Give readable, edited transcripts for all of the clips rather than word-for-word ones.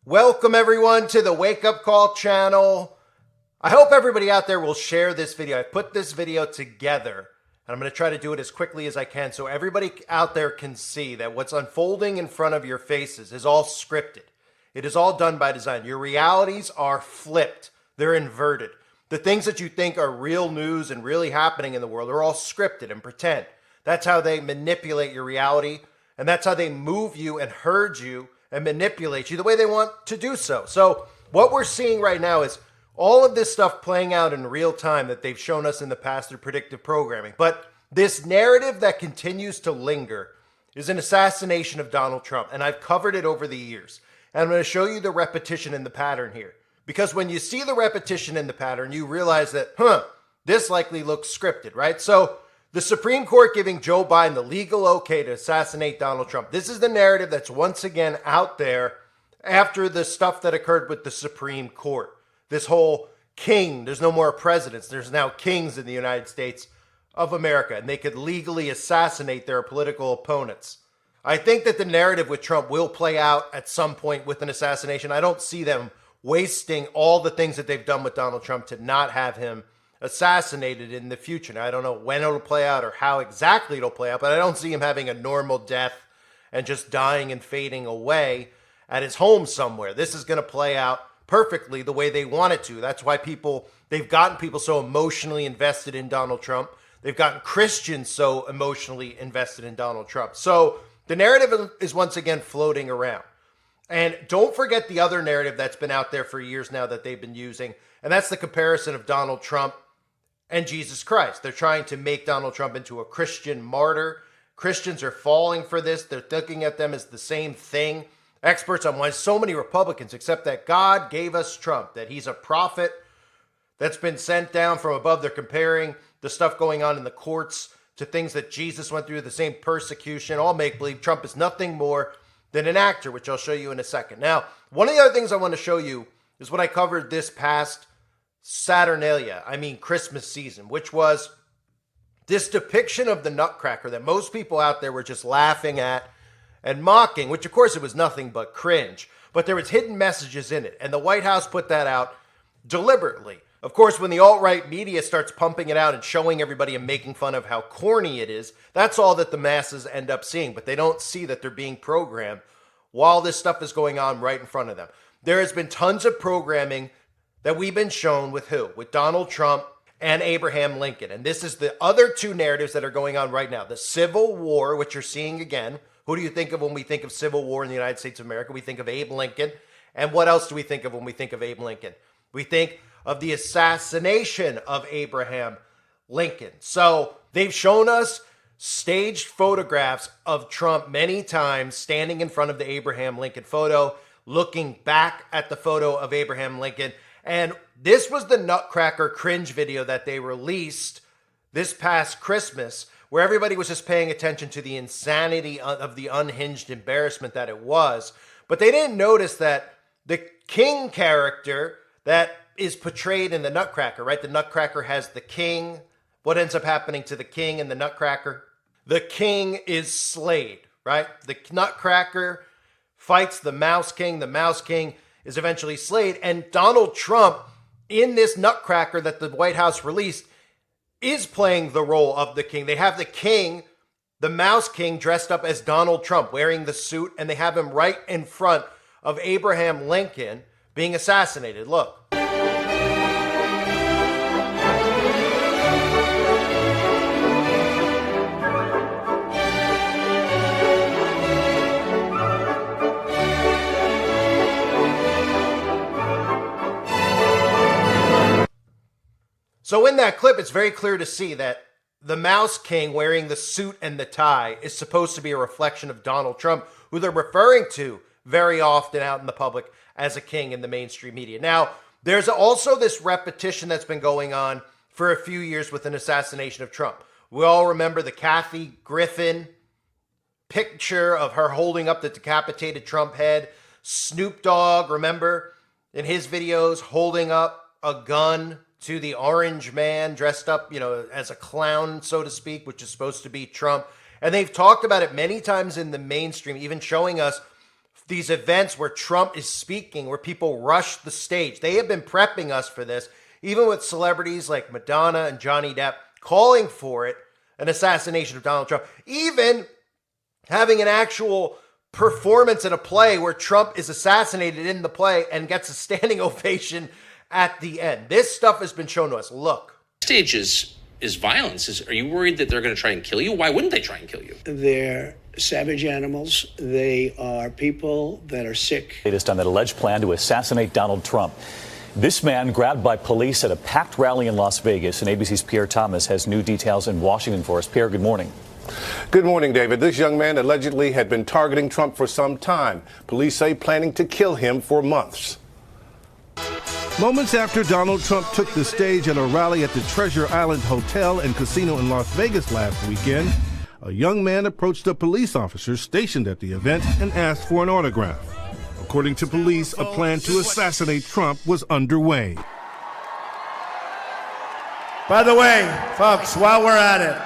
Welcome everyone to the Wake Up Call channel. I hope everybody out there will share this video. I put this video together and I'm going to try to do it as quickly as I can so everybody out there can see that what's unfolding in front of your faces is all scripted. It is all done by design. Your realities are flipped. They're inverted. The things that you think are real news and really happening in the world are all scripted and pretend. That's how they manipulate your reality, and that's how they move you and herd you and manipulate you the way they want to do so. So what we're seeing right now is all of this stuff playing out in real time that they've shown us in the past through predictive programming. But this narrative that continues to linger is an assassination of Donald Trump. And I've covered it over the years. And I'm going to show you the repetition in the pattern here. Because when you see the repetition in the pattern, you realize that, this likely looks scripted, right? So the Supreme Court giving Joe Biden the legal okay to assassinate Donald Trump. This is the narrative that's once again out there after the stuff that occurred with the Supreme Court. This whole king, there's no more presidents. There's now kings in the United States of America, and they could legally assassinate their political opponents. I think that the narrative with Trump will play out at some point with an assassination. I don't see them wasting all the things that they've done with Donald Trump to not have him assassinated in the future. Now, I don't know when it'll play out or how exactly it'll play out, but I don't see him having a normal death and just dying and fading away at his home somewhere. This is going to play out perfectly the way they want it to. That's why they've gotten people so emotionally invested in Donald Trump. They've gotten Christians so emotionally invested in Donald Trump. So the narrative is once again floating around. And don't forget the other narrative that's been out there for years now that they've been using, and that's the comparison of Donald Trump and Jesus Christ. They're trying to make Donald Trump into a Christian martyr. Christians are falling for this. They're looking at them as the same thing. Experts on why so many Republicans accept that God gave us Trump, that he's a prophet that's been sent down from above. They're comparing the stuff going on in the courts to things that Jesus went through, the same persecution, all make-believe. Trump is nothing more than an actor, which I'll show you in a second. Now, one of the other things I want to show you is what I covered this past Christmas season, which was this depiction of the Nutcracker that most people out there were just laughing at and mocking, which of course it was nothing but cringe, but there was hidden messages in it, and the White House put that out deliberately. Of course, when the alt-right media starts pumping it out and showing everybody and making fun of how corny it is, that's all that the masses end up seeing, but they don't see that they're being programmed while this stuff is going on right in front of them. There has been tons of programming that we've been shown with who? With Donald Trump and Abraham Lincoln. And this is the other two narratives that are going on right now. The Civil War, which you're seeing again. Who do you think of when we think of Civil War in the United States of America? We think of Abe Lincoln. And what else do we think of when we think of Abe Lincoln? We think of the assassination of Abraham Lincoln. So they've shown us staged photographs of Trump many times standing in front of the Abraham Lincoln photo, looking back at the photo of Abraham Lincoln. And this was the Nutcracker cringe video that they released this past Christmas, where everybody was just paying attention to the insanity of the unhinged embarrassment that it was. But they didn't notice that the king character that is portrayed in the Nutcracker, right? The Nutcracker has the king. What ends up happening to the king in the Nutcracker? The king is slayed, right? The Nutcracker fights the Mouse King. The Mouse King is eventually slayed. And Donald Trump, in this Nutcracker that the White House released, is playing the role of the king. They have the king, the Mouse King, dressed up as Donald Trump, wearing the suit, and they have him right in front of Abraham Lincoln being assassinated. Look. So in that clip, it's very clear to see that the Mouse King wearing the suit and the tie is supposed to be a reflection of Donald Trump, who they're referring to very often out in the public as a king in the mainstream media. Now, there's also this repetition that's been going on for a few years with an assassination of Trump. We all remember the Kathy Griffin picture of her holding up the decapitated Trump head. Snoop Dogg, remember, in his videos, holding up a gun to the orange man dressed up, as a clown, so to speak, which is supposed to be Trump. And they've talked about it many times in the mainstream, even showing us these events where Trump is speaking, where people rush the stage. They have been prepping us for this, even with celebrities like Madonna and Johnny Depp calling for it, an assassination of Donald Trump, even having an actual performance in a play where Trump is assassinated in the play and gets a standing ovation at the end. This stuff has been shown to us. Look. Stage is violence. Are you worried that they're going to try and kill you? Why wouldn't they try and kill you? They're savage animals. They are people that are sick. Latest on that alleged plan to assassinate Donald Trump. This man grabbed by police at a packed rally in Las Vegas, and ABC's Pierre Thomas has new details in Washington for us. Pierre, good morning. Good morning, David. This young man allegedly had been targeting Trump for some time. Police say planning to kill him for months. Moments after Donald Trump took the stage at a rally at the Treasure Island Hotel and Casino in Las Vegas last weekend, a young man approached a police officer stationed at the event and asked for an autograph. According to police, a plan to assassinate Trump was underway. By the way, folks, while we're at it,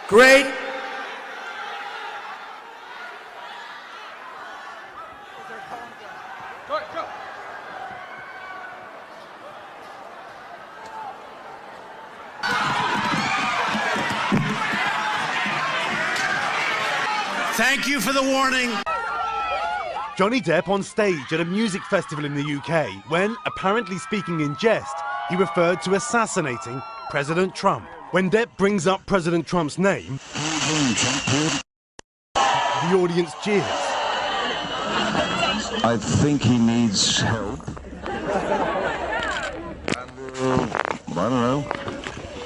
great. Thank you for the warning. Johnny Depp on stage at a music festival in the UK when, apparently speaking in jest, he referred to assassinating President Trump. When Depp brings up President Trump's name, the audience cheers. I think he needs help. I don't know.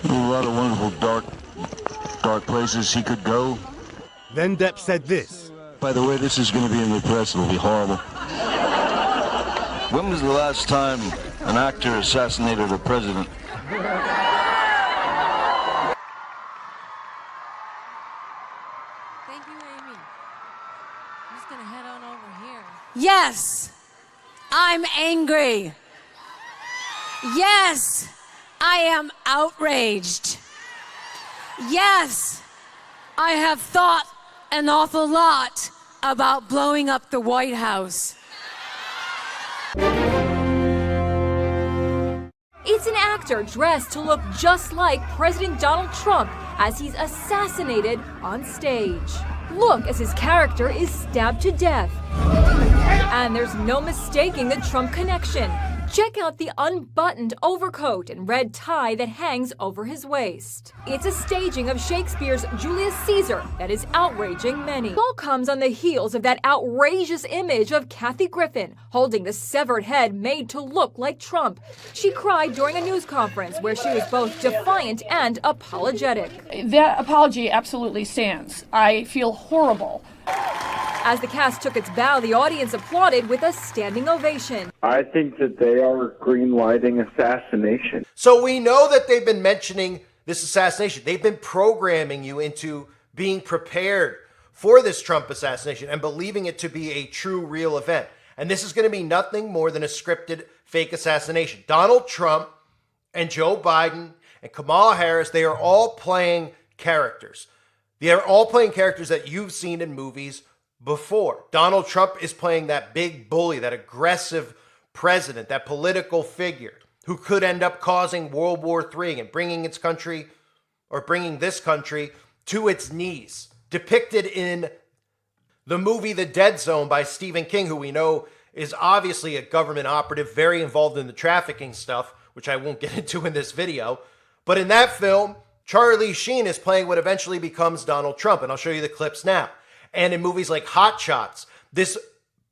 A lot of wonderful dark places he could go. Then Depp said this. By the way, this is going to be in the press. It'll be horrible. When was the last time an actor assassinated a president? Thank you, Amy. I'm just going to head on over here. Yes, I'm angry. Yes, I am outraged. Yes, I have thought an awful lot about blowing up the White House. It's an actor dressed to look just like President Donald Trump as he's assassinated on stage. Look as his character is stabbed to death. And there's no mistaking the Trump connection. Check out the unbuttoned overcoat and red tie that hangs over his waist. It's a staging of Shakespeare's Julius Caesar that is outraging many. It all comes on the heels of that outrageous image of Kathy Griffin holding the severed head made to look like Trump. She cried during a news conference where she was both defiant and apologetic. That apology absolutely stands. I feel horrible. As the cast took its bow, the audience applauded with a standing ovation. I think that they are greenlighting assassination. So we know that they've been mentioning this assassination. They've been programming you into being prepared for this Trump assassination and believing it to be a true, real event. And this is going to be nothing more than a scripted fake assassination. Donald Trump and Joe Biden and Kamala Harris, they are all playing characters. They are all playing characters that you've seen in movies before. Donald Trump is playing that big bully, that aggressive president, that political figure who could end up causing World War III and bringing this country to its knees. Depicted in the movie The Dead Zone by Stephen King, who we know is obviously a government operative, very involved in the trafficking stuff, which I won't get into in this video. But in that film, Charlie Sheen is playing what eventually becomes Donald Trump, and I'll show you the clips now. And in movies like Hot Shots, this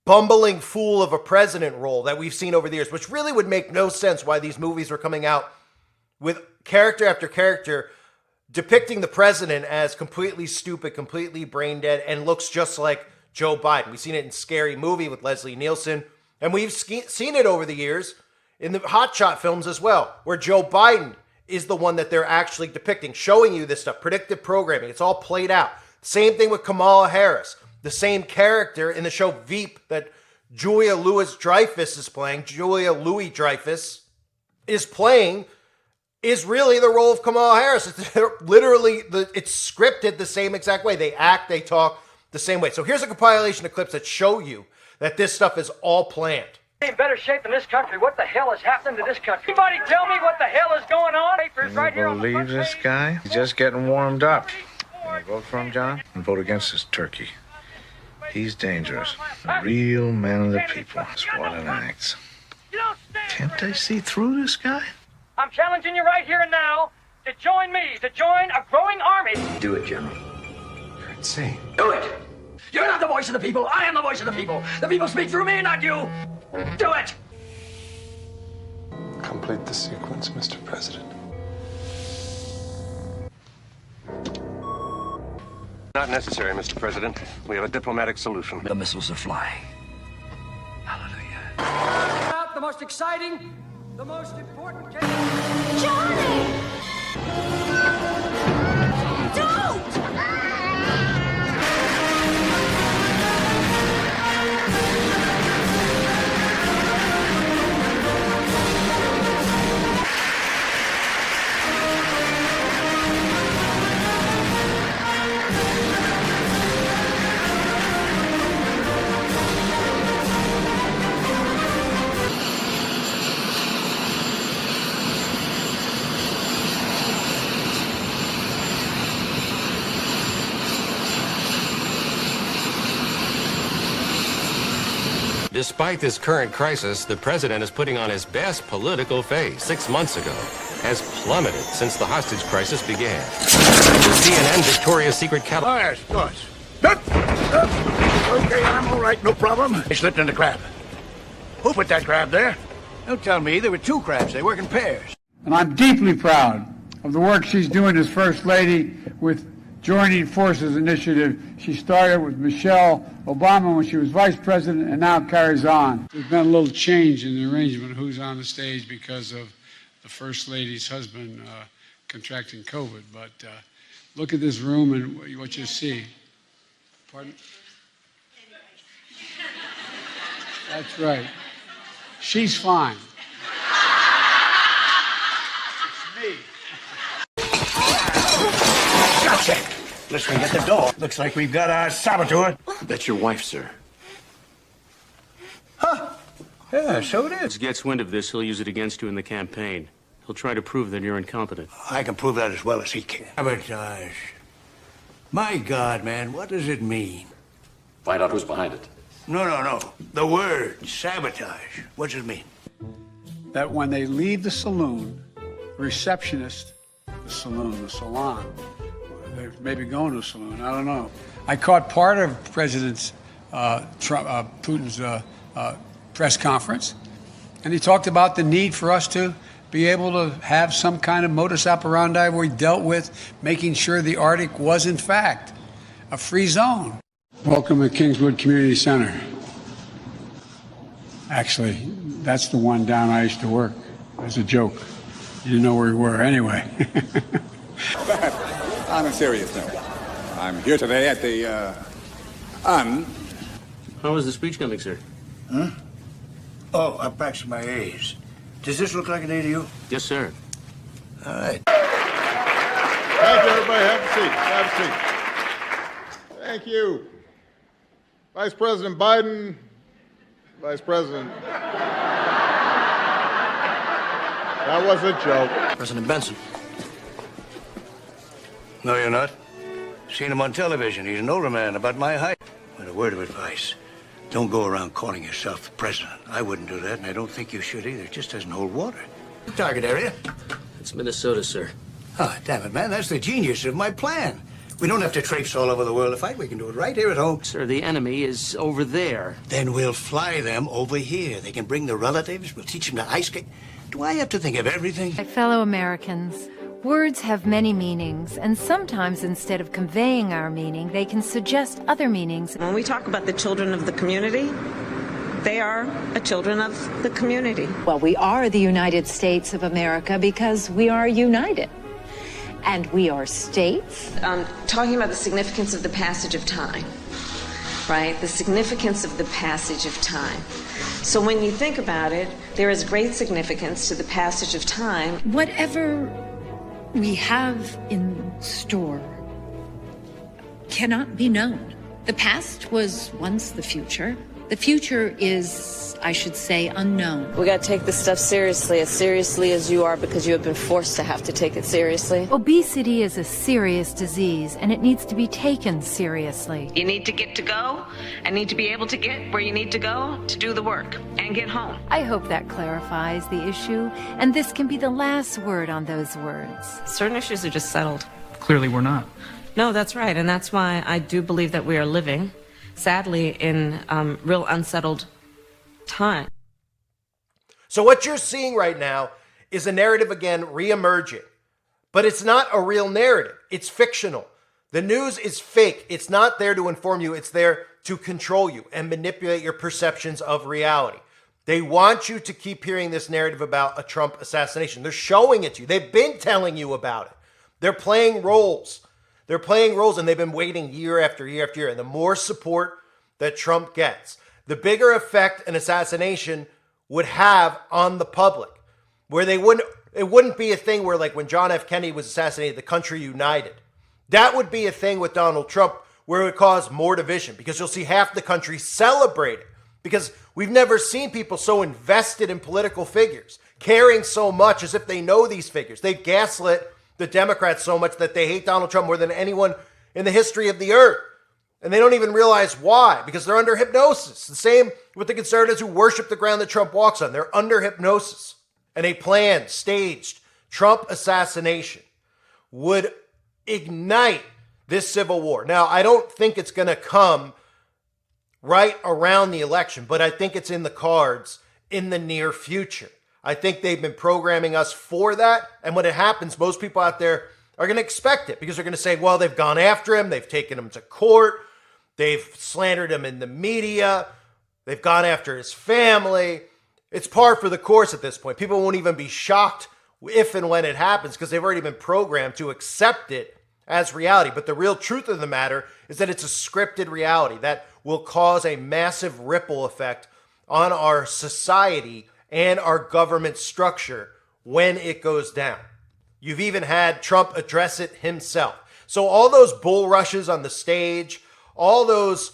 bumbling fool of a president role that we've seen over the years, which really would make no sense why these movies were coming out with character after character depicting the president as completely stupid, completely brain dead, and looks just like Joe Biden. We've seen it in Scary Movie with Leslie Nielsen, and we've seen it over the years in the Hot Shot films as well, where Joe Biden is the one that they're actually depicting, showing you this stuff, predictive programming. It's all played out. Same thing with Kamala Harris. The same character in the show Veep that Julia Louis-Dreyfus is playing, is really the role of Kamala Harris. It's literally, it's scripted the same exact way. They act, they talk the same way. So here's a compilation of clips that show you that this stuff is all planned. In better shape than this country. What the hell is happening to this country? Anybody tell me what the hell is going on? Papers right here on the front Believe this page. guy? He's just getting warmed up. You vote for him, John? And vote against this turkey. He's dangerous. A real man of the people. Sworn and acts. Can't they see through this guy? I'm challenging you right here and now to join me, to join a growing army. Do it, General. You're insane. Do it. You're not the voice of the people. I am the voice of the people. The people speak through me, not you. Do it. Complete the sequence, Mr. President. Not necessary, Mr. President. We have a diplomatic solution. The missiles are flying. The most exciting, the most important case. Johnny! Don't! Despite this current crisis, the president is putting on his best political face. 6 months ago, has plummeted since the hostage crisis began. The CNN Victoria's Secret catalog. Oh, yes, of course. Okay, I'm all right, no problem. I slipped in the crab. Who put that crab there? Don't tell me. There were two crabs. They work in pairs. And I'm deeply proud of the work she's doing as First Lady with Joining Forces Initiative. She started with Michelle Obama when she was Vice President and now carries on. There's been a little change in the arrangement of who's on the stage because of the First Lady's husband contracting COVID. But look at this room and what you see. Pardon? That's right. She's fine. It's me. Gotcha. Let's go get the door. Looks like we've got our saboteur. That's your wife, sir. Huh? Yeah, so it is. If he gets wind of this, he'll use it against you in the campaign. He'll try to prove that you're incompetent. I can prove that as well as he can. Sabotage. My God, man, what does it mean? Find out who's behind it. No. The word sabotage. What does it mean? That when they leave the saloon, receptionist, the salon, they maybe going to a saloon, I don't know. I caught part of President Putin's press conference, and he talked about the need for us to be able to have some kind of modus operandi where we dealt with making sure the Arctic was, in fact, a free zone. Welcome to Kingswood Community Center. Actually, that's the one down I used to work. As a joke. You didn't know where we were anyway. But on a serious note, I'm here today at the, How was the speech coming, sir? Huh? Oh, I practiced my A's. Does this look like an A to you? Yes, sir. All right. Thank you, everybody. Have a seat. Have a seat. Thank you. Vice President Biden, Vice President. That was a joke. President Benson. No, you're not. Seen him on television. He's an older man, about my height. But a word of advice. Don't go around calling yourself the president. I wouldn't do that, and I don't think you should either. It just doesn't hold water. Target area? It's Minnesota, sir. Oh, damn it, man. That's the genius of my plan. We don't have to traipse all over the world to fight. We can do it right here at home. Sir, the enemy is over there. Then we'll fly them over here. They can bring their relatives. We'll teach them to ice skate. Do I have to think of everything? My fellow Americans, words have many meanings, and sometimes instead of conveying our meaning, they can suggest other meanings. When we talk about the children of the community, they are children of the community. Well, we are the United States of America because we are united. And we are states. Talking about the significance of the passage of time, right? The significance of the passage of time. So when you think about it, there is great significance to the passage of time. Whatever we have in store cannot be known. The past was once the future. The future is, I should say, unknown. We gotta take this stuff seriously as you are, because you have been forced to have to take it seriously. Obesity is a serious disease, and it needs to be taken seriously. You need to get to go, and need to be able to get where you need to go to do the work and get home. I hope that clarifies the issue, and this can be the last word on those words. Certain issues are just settled. Clearly we're not. No, that's right, and that's why I do believe that we are living, sadly, in real unsettled time. So what you're seeing right now is a narrative again reemerging, but it's not a real narrative. It's fictional. The news is fake. It's not there to inform you. It's there to control you and manipulate your perceptions of reality. They want you to keep hearing this narrative about a Trump assassination. They're showing it to you. They've been telling you about it. They're playing roles. They're playing roles, and they've been waiting year after year after year. And the more support that Trump gets, the bigger effect an assassination would have on the public, where it wouldn't be a thing where, like when John F. Kennedy was assassinated, the country united. That would be a thing with Donald Trump where it would cause more division, because you'll see half the country celebrate it, because we've never seen people so invested in political figures, caring so much as if they know these figures. They've gaslit the Democrats so much that they hate Donald Trump more than anyone in the history of the earth. And they don't even realize why, because they're under hypnosis. The same with the conservatives who worship the ground that Trump walks on. They're under hypnosis. And a planned, staged Trump assassination would ignite this civil war. Now, I don't think it's going to come right around the election, but I think it's in the cards in the near future. I think they've been programming us for that. And when it happens, most people out there are going to expect it, because they're going to say, well, they've gone after him. They've taken him to court. They've slandered him in the media. They've gone after his family. It's par for the course at this point. People won't even be shocked if and when it happens, because they've already been programmed to accept it as reality. But the real truth of the matter is that it's a scripted reality that will cause a massive ripple effect on our society and our government structure when it goes down. You've even had Trump address it himself. So all those bull rushes on the stage, all those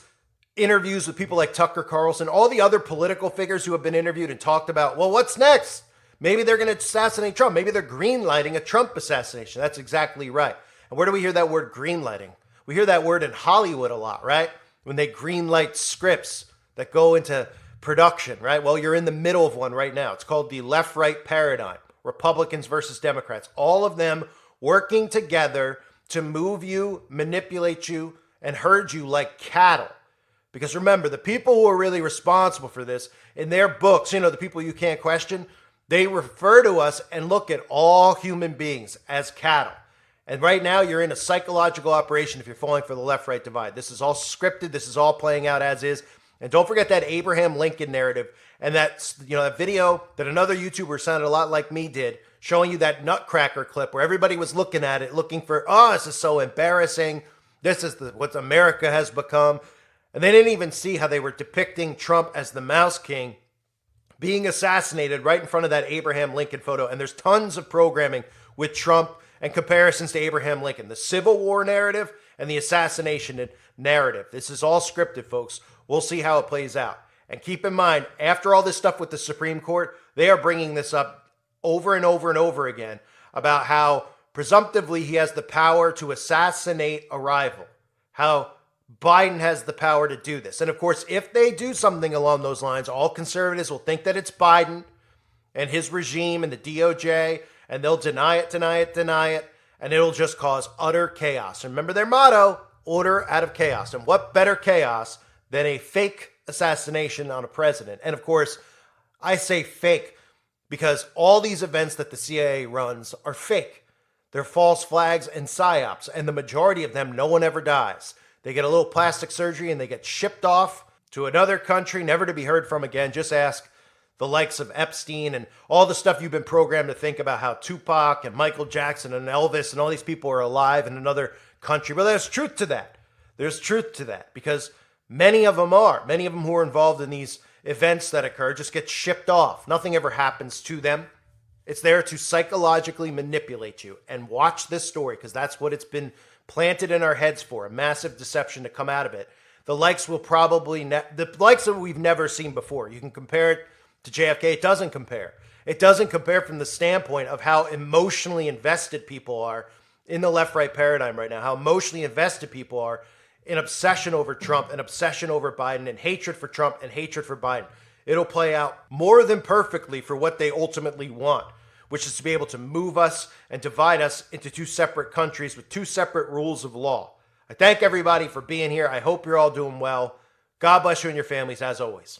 interviews with people like Tucker Carlson, all the other political figures who have been interviewed and talked about, well, what's next? Maybe they're going to assassinate Trump. Maybe they're greenlighting a Trump assassination. That's exactly right. And where do we hear that word greenlighting? We hear that word in Hollywood a lot, right? When they greenlight scripts that go into production, right? Well, you're in the middle of one right now. It's called the left-right paradigm. Republicans versus Democrats. All of them working together to move you, manipulate you, and herd you like cattle. Because remember, the people who are really responsible for this, in their books, the people you can't question, they refer to us and look at all human beings as cattle. And right now, you're in a psychological operation if you're falling for the left-right divide. This is all scripted. This is all playing out as is. And don't forget that Abraham Lincoln narrative and that video that another YouTuber sounded a lot like me did, showing you that Nutcracker clip where everybody was looking at it, looking for, this is so embarrassing. This is what America has become. And they didn't even see how they were depicting Trump as the Mouse King being assassinated right in front of that Abraham Lincoln photo. And there's tons of programming with Trump and comparisons to Abraham Lincoln, the Civil War narrative and the assassination narrative. This is all scripted, folks. We'll see how it plays out. And keep in mind, after all this stuff with the Supreme Court, they are bringing this up over and over and over again about how presumptively he has the power to assassinate a rival, how Biden has the power to do this. And of course, if they do something along those lines, all conservatives will think that it's Biden and his regime and the DOJ, and they'll deny it, and it'll just cause utter chaos. Remember their motto, order out of chaos. And what better chaos than a fake assassination on a president? And of course, I say fake because all these events that the CIA runs are fake. They're false flags and psyops, and the majority of them, no one ever dies. They get a little plastic surgery and they get shipped off to another country, never to be heard from again. Just ask the likes of Epstein and all the stuff you've been programmed to think about, how Tupac and Michael Jackson and Elvis and all these people are alive in another country. But there's truth to that. There's truth to that, because many of them are. Many of them who are involved in these events that occur just get shipped off. Nothing ever happens to them. It's there to psychologically manipulate you. And watch this story, because that's what it's been planted in our heads for, a massive deception to come out of it. the likes will probably, the likes that we've never seen before. You can compare it to JFK. It doesn't compare. It doesn't compare from the standpoint of how emotionally invested people are in the left-right paradigm right now, how emotionally invested people are in obsession over Trump and obsession over Biden and hatred for Trump and hatred for Biden. It'll play out more than perfectly for what they ultimately want, which is to be able to move us and divide us into two separate countries with two separate rules of law. I thank everybody for being here. I hope you're all doing well. God bless you and your families as always.